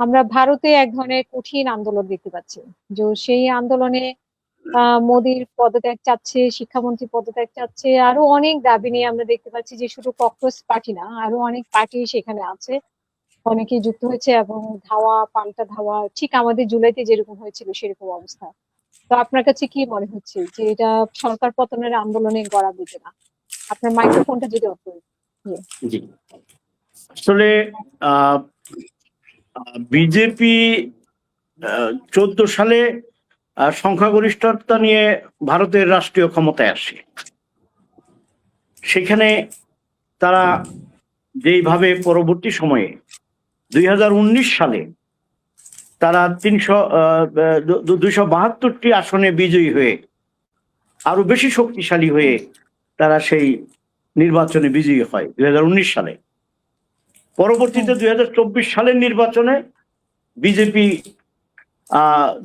আমরা ভারতে এক ধরনের কঠিন আন্দোলন দেখতে পাচ্ছি। যে সেই আন্দোলনে মোদির পদত্যাগ চাচ্ছে, শিক্ষামন্ত্রী পদত্যাগ চাচ্ছে, আরো অনেক দাবি নিয়ে আমরা দেখতে পাচ্ছি যে শুধু ককরোচ পার্টি না, আরো অনেক পার্টি সেখানে আছে, অনেকেই যুক্ত হয়েছে এবং ধাওয়া পাল্টা ধাওয়া ঠিক আমাদের জুলাইতে যেরকম হয়েছিল সেরকম অবস্থা। তো আপনার কাছে কি মনে হচ্ছে যে এটা সরকার পতনের আন্দোলনে গড়াবে কিনা? আপনার মাইক্রোফোনটা যদি অফ করে দিয়ে। জি, আসলে বিজেপি 14 সালে সংখ্যাগরিষ্ঠতা নিয়ে ভারতের রাষ্ট্রীয় ক্ষমতায় আসে। সেখানে তারা যেইভাবে পরবর্তী সময়ে 2019 সালে তারা 272টি আসনে বিজয়ী হয়ে আরো বেশি শক্তিশালী হয়ে তারা সেই নির্বাচনে বিজয়ী হয় 2019 সালে। পরবর্তীতে 2024 সালের নির্বাচনে বিজেপি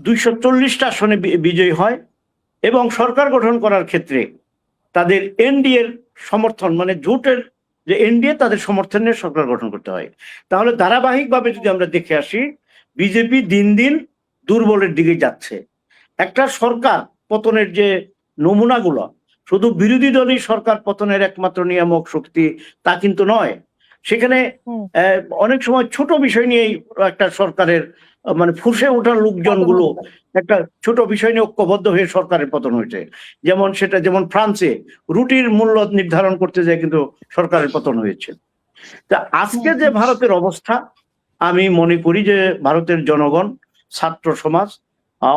240টা আসনে বিজয়ী হয় এবং সরকার গঠন করার ক্ষেত্রে তাদের এনডিএর সমর্থন, মানে জোটের যে এনডিএ, তাদের সমর্থনে সরকার গঠন করতে হয়। তাহলে ধারাবাহিকভাবে যদি আমরা দেখে আসি, বিজেপি দিন দিন দুর্বলের দিকে যাচ্ছে। একটা সরকার পতনের যে নমুনাগুলো, শুধু বিরোধী দলই সরকার পতনের একমাত্র নিয়ামক শক্তি তা কিন্তু নয়। সেখানে অনেক সময় ছোট বিষয় নিয়েই একটা সরকারের মানে ফুসে ওঠার লোকজনগুলো একটা ছোট বিষয় নিয়ে ঐক্যবদ্ধ হয়ে সরকারের পতন হয়েছে। যেমন ফ্রান্সে রুটির মূল্য নির্ধারণ করতে যায় কিন্তু সরকারের পতন হয়েছে। তা আজকে যে ভারতের অবস্থা, আমি মনে করি যে ভারতের জনগণ, ছাত্র সমাজ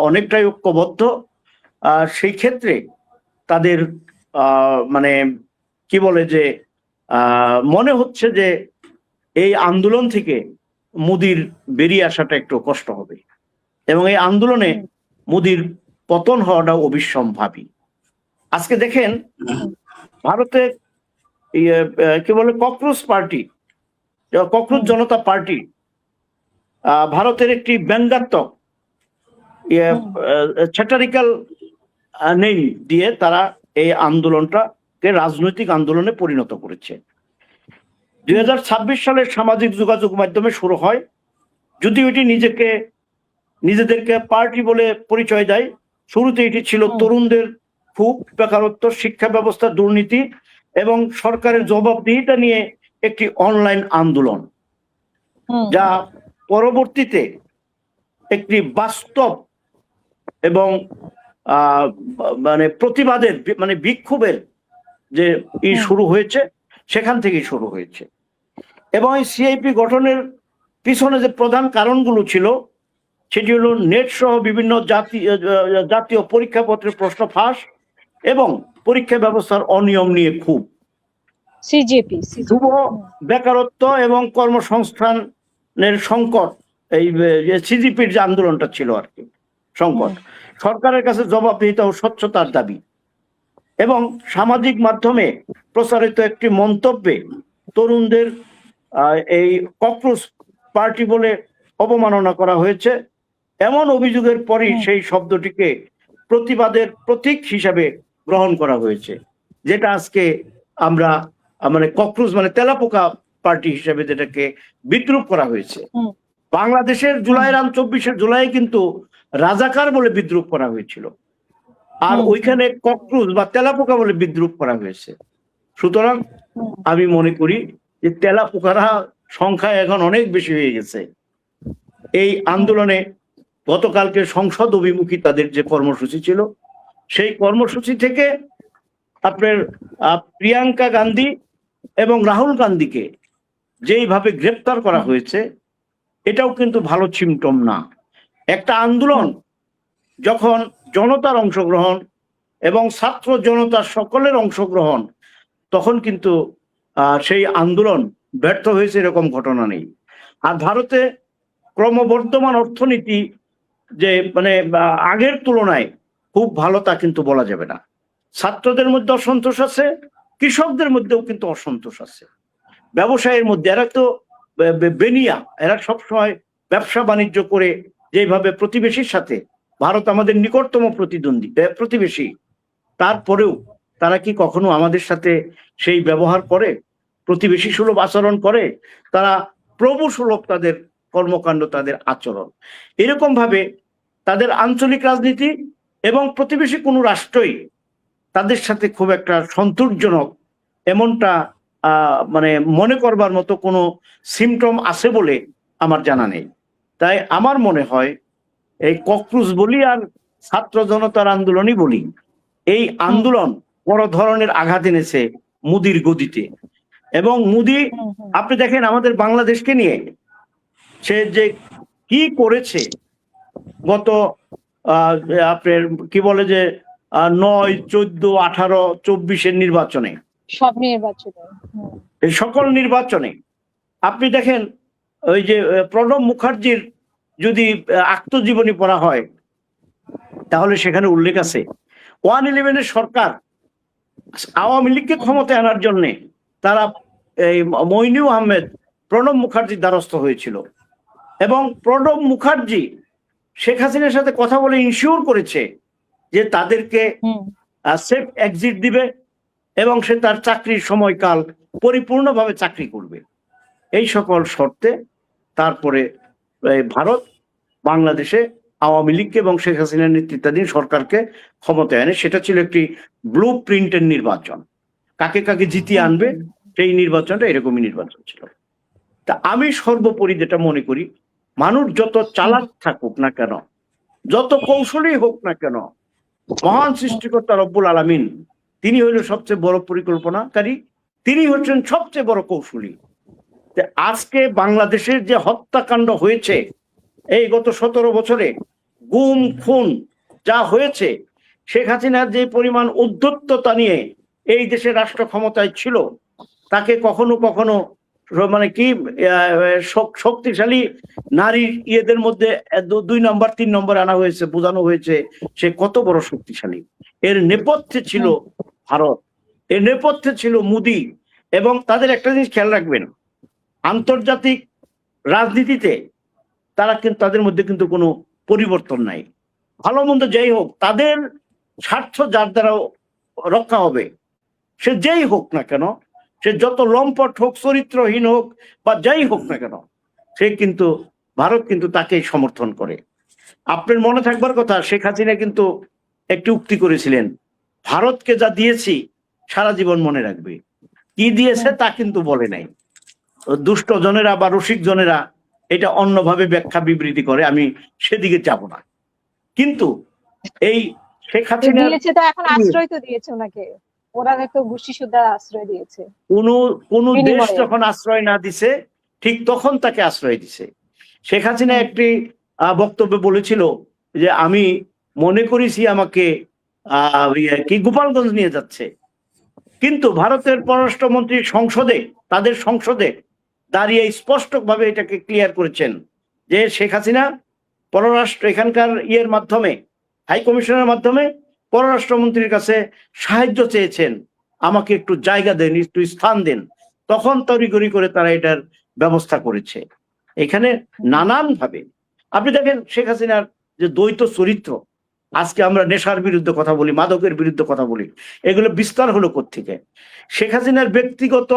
অনেকটাই ঐক্যবদ্ধ। সেই ক্ষেত্রে তাদের মানে কি বলে যে মনে হচ্ছে যে এই আন্দোলন থেকে মোদির বেরিয়ে আসাটা একটু কষ্ট হবে এবং এই আন্দোলনে মোদির পতন হওয়াটা অবিসম্ভাবী। আজকে দেখেন ভারতে কি বলে ককরোচ পার্টি, ককরোচ জনতা পার্টি ভারতের একটি ব্যঙ্গাত্মক স্যাটারিক্যাল নেই দিয়ে তারা এই আন্দোলনটাকে রাজনৈতিক আন্দোলনে পরিণত করেছে। 2026 সালের সামাজিক যোগাযোগ মাধ্যমে শুরু হয়, যদিও এটি নিজেদেরকে পার্টি বলে পরিচয় দেয়। শুরুতে এটি ছিল তরুণদের ক্ষোভ, বেকারত্ব, শিক্ষা ব্যবস্থার দুর্নীতি এবং সরকারের জবাবদিহিতা নিয়ে একটি অনলাইন আন্দোলন, যা পরবর্তীতে একটি বাস্তব এবং মানে প্রতিবাদের মানে বিক্ষোভের যে শুরু হয়েছে সেখান থেকেই শুরু হয়েছে। এবং এই সিআইপি গঠনের পিছনে যে প্রধান কারণগুলো ছিল সেটি হলো নেট সহ বিভিন্ন জাতীয় পরীক্ষাপত্রের প্রশ্ন ফাঁস এবং পরীক্ষা ব্যবস্থার অনিয়ম নিয়ে খুব যুব বেকারত্ব এবং কর্মসংস্থানের সংকট, এই সিজিপির যে আন্দোলনটা ছিল আর কি, সংকট, সরকারের কাছে জবাবদিহিতা ও স্বচ্ছতার দাবি এবং সামাজিক মাধ্যমে প্রচারিত একটি মন্তব্যে তরুণদের এই ককরোচ পার্টি বলে অবমাননা করা হয়েছে। এমন অভিযোগের পরই সেই শব্দটিকে প্রতিবাদের প্রতীক হিসাবে গ্রহণ করা হয়েছে, যেটা আজকে আমরা মানে ককরোচ মানে তেলাপোকা পার্টি হিসেবে যেটাকে বিদ্রুপ করা হয়েছে। বাংলাদেশের জুলাইয়ের 24 জুলাই কিন্তু রাজাকার বলে বিদ্রুপ করা হয়েছিল, আর ওইখানে ককরোচ বা তেলাপোকা বলে বিদ্রুপ করা হয়েছে। সুতরাং আমি মনে করি যে তেলাপোকারা সংখ্যায় এখন অনেক বেশি হয়ে গেছে। এই আন্দোলনে গতকালকে সংসদ অভিমুখী তাদের যে কর্মসূচি ছিল, সেই কর্মসূচি থেকে আপনার প্রিয়াঙ্কা গান্ধী এবং রাহুল গান্ধীকে যেইভাবে গ্রেপ্তার করা হয়েছে, এটাও কিন্তু ভালো সিমটম না। একটা আন্দোলন যখন জনতার অংশগ্রহণ এবং ছাত্র জনতার সকলের অংশগ্রহণ, তখন কিন্তু সেই আন্দোলন ব্যর্থ হয়েছে এরকম ঘটনা নেই। আর ভারতে ক্রমবর্ধমান অর্থনীতি যে মানে আগের তুলনায় খুব ভালো তা কিন্তু বলা যাবে না। ছাত্রদের মধ্যে অসন্তোষ আছে, কৃষকদের মধ্যেও কিন্তু অসন্তোষ আছে, ব্যবসায়ের মধ্যে। এরা তো বেনিয়া, এরা সবসময় ব্যবসা বাণিজ্য করে যেভাবে প্রতিবেশীর সাথে, ভারত আমাদের নিকটতম প্রতিবেশী, তারপরেও তারা কি কখনো আমাদের সাথে সেই ব্যবহার করে, প্রতিবেশী সুলভ আচরণ করে? তারা প্রভু সুলভ তাদের কর্মকাণ্ড, তাদের আচরণ। এরকম ভাবে তাদের আঞ্চলিক রাজনীতি এবং প্রতিবেশী কোনো রাষ্ট্রই তাদের সাথে খুব একটা সন্তোষজনক এমনটা মানে মনে করবার মতো কোনো সিমটম আছে বলে আমার জানা নেই। তাই আমার মনে হয় এই ককরোচ বলি আর ছাত্র জনতার আন্দোলনই বলি, এই আন্দোলন বড় ধরনের আঘাত এনেছে মোদির গদিতে। এবং মোদি, আপনি দেখেন আমাদের বাংলাদেশকে নিয়ে সে যে কি করেছে গত আপনার কি বলে যে 9, 14, 18, 24-এর নির্বাচনে, সব নির্বাচনে, এই সকল নির্বাচনে আপনি দেখেন ওই যে প্রণব মুখার্জির যদি আত্মজীবনী পড়া হয় তাহলে সেখানে উল্লেখ আছে 111-এর সরকার আওয়ামী লীগকে ক্ষমতায় আনার জন্য তারা এই মইনুল আহমেদ প্রণব মুখার্জির দ্বারস্থ হয়েছিল এবং প্রণব মুখার্জি শেখ হাসিনার সাথে কথা বলে ইনশিওর করেছে যে তাদেরকে সেফ এক্সিট দিবে এবং সে তার চাকরির সময়কাল পরিপূর্ণভাবে চাকরি করবে। এই সকল শর্তে তারপরে ভারত বাংলাদেশে আওয়ামী লীগকে এবং শেখ হাসিনার নেতৃত্বাধীন সরকারকে ক্ষমতায় আনে। সেটা ছিল একটি ব্লু প্রিন্টের নির্বাচন, কাকে কাকে জিতিয়ে আনবে সেই নির্বাচনটা এরকমই নির্বাচন ছিল। তা আমি সর্বোপরি যেটা মনে করি, মানুষ যত চালাক থাকুক না কেন, যত কৌশলী হোক না কেন, মহান সৃষ্টিকর্তা রব্বুল আলামিন তিনি হইল সবচেয়ে বড় পরিকল্পনাকারী, তিনি হচ্ছেন সবচেয়ে বড় কৌশলী। আজকে বাংলাদেশের যে হত্যাকাণ্ড হয়েছে এই গত 17 বছরে, গুম খুন যা হয়েছে, শেখ হাসিনার যে পরিমাণ উদ্ধত্ততা নিয়ে এই দেশের রাষ্ট্র ক্ষমতায় ছিল, তাকে কখনো কখনো মানে কি শক্তিশালী নারী ইয়েদের মধ্যে 2 নম্বর 3 নম্বর আনা হয়েছে, বোঝানো হয়েছে সে কত বড় শক্তিশালী। এর নেপথ্যে ছিল ভারত, এর নেপথ্যে ছিল মোদি। এবং তাদের একটা জিনিস খেয়াল রাখবেন, আন্তর্জাতিক রাজনীতিতে তারা কিন্তু তাদের মধ্যে কিন্তু কোনো পরিবর্তন নাই। ভালো মন্দ যাই হোক, তাদের স্বার্থ যার দ্বারা রক্ষা হবে সে যেই হোক না কেন, সে যত লম্পট হোক, চরিত্রহীন হোক বা যাই হোক না কেন, সে কিন্তু ভারত কিন্তু তাকেই সমর্থন করে। আপনার মনে থাকবার কথা, শেখ হাসিনা কিন্তু একটি উক্তি করেছিলেন, ভারতকে যা দিয়েছি সারা জীবন মনে রাখবে। কি দিয়েছে তা কিন্তু বলে নাই। দুষ্ট জনেরা বা রসিক জনেরা এটা অন্যভাবে ব্যাখ্যা বিবৃতি করে, আমি সেদিকে যাব না। কিন্তু এই শেখ হাসিনা দিয়েছে তো, এখন আশ্রয় তো দিয়েছে ওনাকে, ওরা তো গোষ্ঠী সুদ্ধা আশ্রয় দিয়েছে। কোন দেশ যখন আশ্রয় না দিছে ঠিক তখন তাকে আশ্রয় দিছে। শেখ হাসিনা একটি বক্তব্যে বলেছিল যে আমি মনে করেছি আমাকে কি গোপালগঞ্জ নিয়ে যাচ্ছে, কিন্তু ভারতের পররাষ্ট্রমন্ত্রী সংসদে, তাদের সংসদে দাঁড়িয়ে স্পষ্টভাবে এটাকে ক্লিয়ার করেছেন যে শেখ হাসিনা পররাষ্ট্র এখানকার ইয়ের মাধ্যমে, হাই কমিশনের মাধ্যমে পররাষ্ট্রমন্ত্রীর কাছে সাহায্য চেয়েছেন, আমাকে একটু জায়গা দেন, একটু স্থান দেন। তখন তড়িঘড়ি করে তারা এটার ব্যবস্থা করেছে। এখানে নানান ভাবে আপনি দেখেন শেখ হাসিনার যে দ্বৈত চরিত্র, আজকে আমরা নেশার বিরুদ্ধে কথা বলি, মাদকের বিরুদ্ধে কথা বলি, এগুলো বিস্তার হলো কোত্থেকে? শেখ হাসিনার ব্যক্তিগত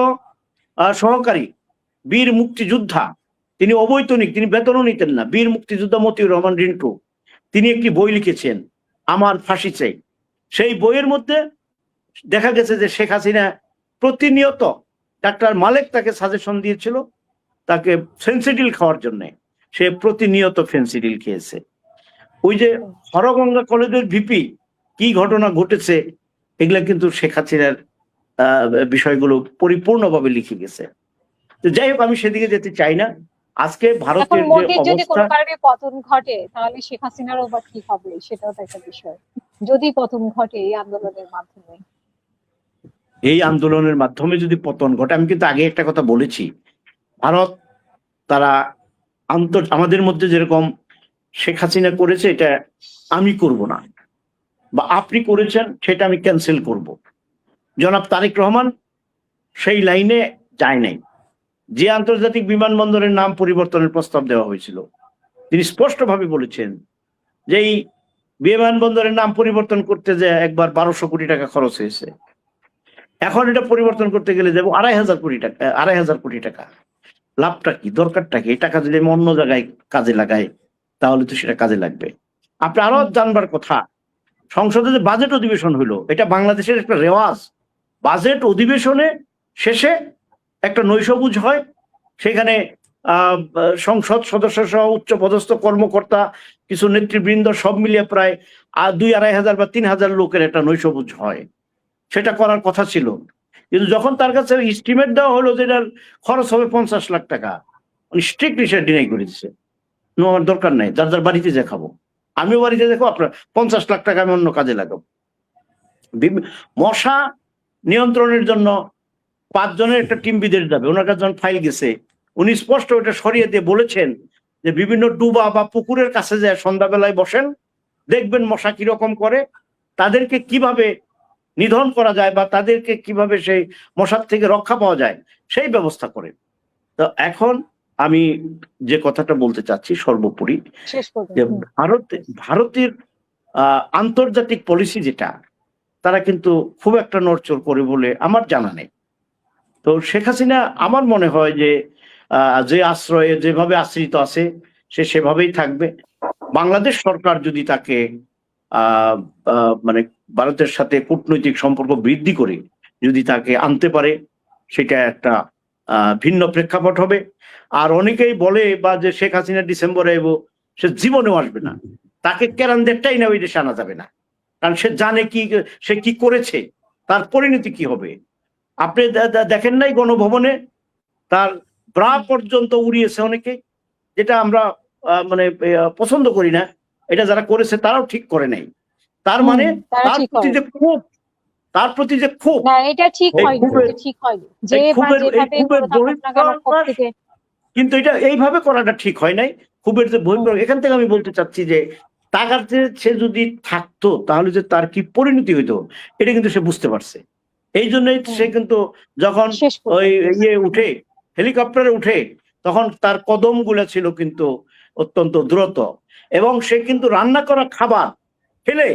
সহকারী বীর মুক্তিযোদ্ধা, তিনি অবৈতনিক, তিনি বেতনও নিতেন না, বীর মুক্তিযোদ্ধা মতিউর রহমান রিন্টু, তিনি একটি বই লিখেছেন আমার ফাঁসি চাই। সেই বইয়ের মধ্যে দেখা গেছে যে শেখ হাসিনা প্রতিনিয়ত, ডাক্তার মালেক তাকে সাজেশন দিয়েছিল তাকে ফেন্সিডিল খাওয়ার জন্য, সে প্রতিনিয়ত ফেন্সিডিল খেয়েছে। ওই যে হরগঙ্গা কলেজের ভিপি কি ঘটনা ঘটেছে, এগুলা কিন্তু শেখ হাসিনার বিষয়গুলো পরিপূর্ণভাবে লিখে গেছে। তো যাই হোক, আমি সেদিকে যেতে চাই না। আজকে ভারতের যে অবস্থা, পতন ঘটে তাহলে শেখ হাসিনারও বা কি হবে সেটাও তো একটা বিষয়। যদি পতন ঘটে এই আন্দোলনের মাধ্যমে, এই আন্দোলনের মাধ্যমে যদি পতন ঘটে, আমি কিন্তু আগে একটা কথা বলেছি, ভারত তারা আমাদের মধ্যে যেরকম শেখ হাসিনা করেছে এটা আমি করব না, বা আপনি করেছেন সেটা আমি ক্যান্সেল করব। জনাব তারেক রহমান সেই লাইনে যায় নাই। যে আন্তর্জাতিক বিমানবন্দরের নাম পরিবর্তনের প্রস্তাব দেওয়া হয়েছিল, তিনি স্পষ্টভাবে বলেছেন যে এই বিমানবন্দরের নাম পরিবর্তন করতে যে একবার 1200 কোটি টাকা খরচ হয়েছে, এখন এটা পরিবর্তন করতে গেলে যাবো 2500 কোটি টাকা। লাভটা কি, দরকারটা কি? এই টাকা যদি আমি অন্য জায়গায় কাজে লাগাই তাহলে তো সেটা কাজে লাগবে। আপনি আরো জানবার কথা, সংসদে যে বাজেট অধিবেশন হইলো, এটা বাংলাদেশের একটা রেওয়াজ। বাজেট অধিবেশনে শেষে একটা নৈশভোজ হয়, সেখানে সংসদ সদস্য সহ উচ্চ পদস্থ কর্মকর্তা, কিছু নেতৃবৃন্দ সব মিলিয়ে প্রায় 2-2,500 বা 3,000 লোকের একটা নৈশভোজ হয়। সেটা করার কথা ছিল, কিন্তু যখন তার কাছে এস্টিমেট দেওয়া হলো যে এটার খরচ হবে 50 লাখ টাকা, উনি স্ট্রিক্টলি সেটা ডিনাই করে দিচ্ছে। নেওয়ার দরকার নাই, যার যার বাড়িতে যে খাবো, আমিও বাড়িতে দেখো, আপনার 50 লাখ টাকা আমি অন্য কাজে লাগাবো। মশা নিয়ন্ত্রণের জন্য 5 জনের একটা টিম বিদেশ যাবে, ওনার কাছে যখন ফাইল গেছে উনি স্পষ্ট ওটা সরিয়ে দিয়ে বলেছেন যে বিভিন্ন ডুবা বা পুকুরের কাছে যায় সন্ধ্যাবেলায় বসেন, দেখবেন মশা কিরকম করে, তাদেরকে কিভাবে নিধন করা যায় বা তাদেরকে কিভাবে সেই মশার থেকে রক্ষা পাওয়া যায় সেই ব্যবস্থা করে। তো এখন আমি যে কথাটা বলতে চাচ্ছি সর্বোপরি, যে ভারতের আন্তর্জাতিক পলিসি যেটা, তারা কিন্তু খুব একটা নড়চড় করে বলে আমার জানা নেই। তো শেখ হাসিনা আমার মনে হয় যে যে আশ্রয়ে যেভাবে আশ্রিত আছে সে সেভাবেই থাকবে। বাংলাদেশ সরকার যদি তাকে মানে ভারতের সাথে কূটনৈতিক সম্পর্ক বৃদ্ধি করে যদি তাকে আনতে পারে, সেটা একটা ভিন্ন প্রেক্ষাপট হবে। আর অনেকেই বলে বা যে শেখ হাসিনা ডিসেম্বরে এবো, সে জীবনেও আসবে না, তাকে কেরানদেরটাই না ওই দেশে আনা যাবে না, কারণ সে জানে কি সে কি করেছে, তার পরিণতি কি হবে। আপনি দেখেন নাই গণভবনে তার ব্রা পর্যন্ত উড়িয়েছে অনেকে, যেটা আমরা মানে পছন্দ করি না। এটা যারা করেছে তারাও ঠিক করে নাই। তার মানে তার প্রতি যে ক্ষোভ, তার প্রতি যে ক্ষোভ, এটা ঠিক হয়নি, ঠিক হয়নি যে কিন্তু এটা এইভাবে করাটা ঠিক হয় নাই। ক্ষোভের যে বহিঃপ্রকাশ, এখান থেকে আমি বলতে চাচ্ছি যে তার কাছে সে যদি থাকতো তাহলে যে তার কি পরিণতি হইতো এটা কিন্তু সে বুঝতে পারছে। এই জন্যই সে কিন্তু যখন ওই উঠে হেলিকপ্টারে উঠে তখন তার কদম গুলা ছিল কিন্তু অত্যন্ত দ্রুত, এবং সে কিন্তু রান্না করা খাবার খেলে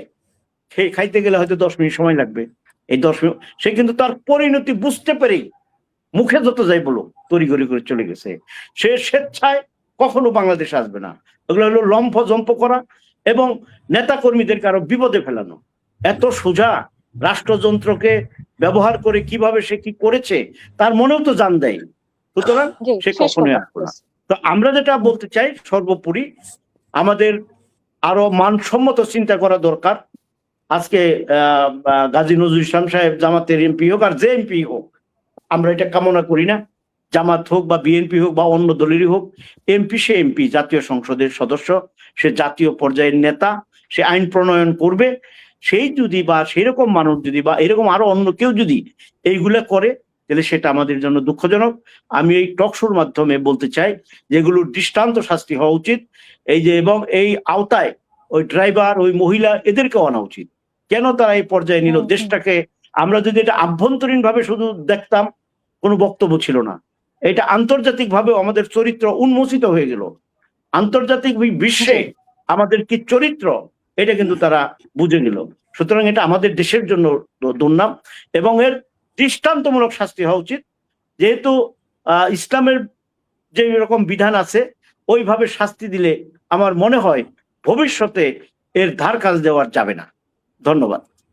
খাইতে গেলে হয়তো 10 মিনিট সময় লাগবে। এই 10 মিনিট সে কিন্তু তার পরিণতি বুঝতে পেরেই মুখে যত যাই বলো তড়িঘড়ি করে চলে গেছে। সে স্বেচ্ছায় কখনো বাংলাদেশে আসবে না। ওগুলো হলো লম্ফ জম্প করা এবং নেতা কর্মীদেরকে আরো বিপদে ফেলানো। এত সোজা রাষ্ট্রযন্ত্রকে ব্যবহার করে কিভাবে সে কি করেছে তার মনেও তো জান দেয়, সুতরাং সে কখনোই আসবে না। তো আমরা যেটা বলতে চাই, সর্বোপরি আমাদের আরো মানসম্মত চিন্তা করা দরকার। আজকে গাজী নজরুল ইসলাম সাহেব জামাতের এমপি হোক আর যে এমপি হোক, আমরা এটা কামনা করি না, জামাত হোক বা বিএনপি হোক বা অন্য দলেরই হোক, এমপি সে এমপি, জাতীয় সংসদের সদস্য, সে জাতীয় পর্যায়ের নেতা, সে আইন প্রণয়ন করবে। সেই যদি বা সেরকম মানুষ যদি বা এরকম আরো অন্য কেউ যদি এইগুলা করে তাহলে সেটা আমাদের জন্য দুঃখজনক। আমি এই টকশোর মাধ্যমে বলতে চাই যেগুলোর দৃষ্টান্ত শাস্তি হওয়া উচিত। এই যে এবং এই আওতায় ওই ড্রাইভার, ওই মহিলা, এদেরকেও আনা উচিত। কেন তারা এই পর্যায়ে নিল দেশটাকে? আমরা যদি এটা আভ্যন্তরীণ ভাবে শুধু দেখতাম কোনো বক্তব্য ছিল না, এটা আন্তর্জাতিক ভাবে আমাদের চরিত্র উন্মোচিত হয়ে গেল। আন্তর্জাতিক বিশ্বে আমাদের কি চরিত্র এটা কিন্তু তারা বুঝে নিল। সুতরাং এটা আমাদের দেশের জন্য দুর্নাম এবং এর দৃষ্টান্তমূলক শাস্তি হওয়া উচিত। যেহেতু ইসলামের যে রকম বিধান আছে ওইভাবে শাস্তি দিলে আমার মনে হয় ভবিষ্যতে এর ধার কাজ দেওয়া যাবে না। ধন্যবাদ।